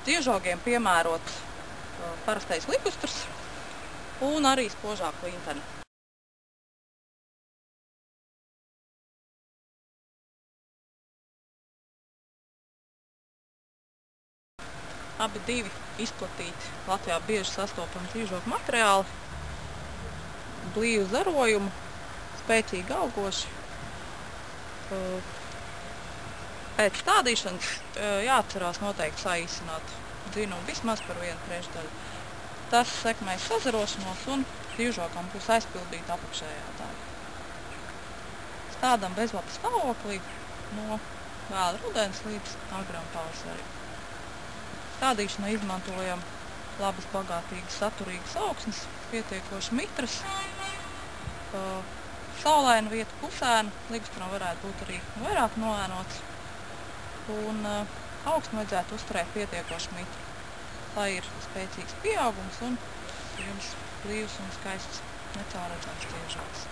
Diežogiem piemērots parastais likustrs un arī spožā klintene. Abi divi izplatīti Latvijā bieži sastopami diežogu materiāli, blīvu zarojumu, spēcīgi augoši. Pēc stādīšanas jāatcerās noteikti saīsināt dzinumu vismaz par 1/3. Tas sekmēs sazarošanos un diežogam būs aizpildīta apakšējā daļa. Stādam bezlapas stāvoklī no vēla rudens līdz agram pavasarim. Stādīšanai izmantojam labas, bagātīgas, saturīgas augsnes, pietiekoši mitras, saulaina vieta pusēna, likustram varētu būt arī vairāk noēnots, un augsni vajadzētu uzturēt pietiekoši mitru, lai ir spēcīgs pieaugums un jums blīvs un skaists necaurredzams diežogs.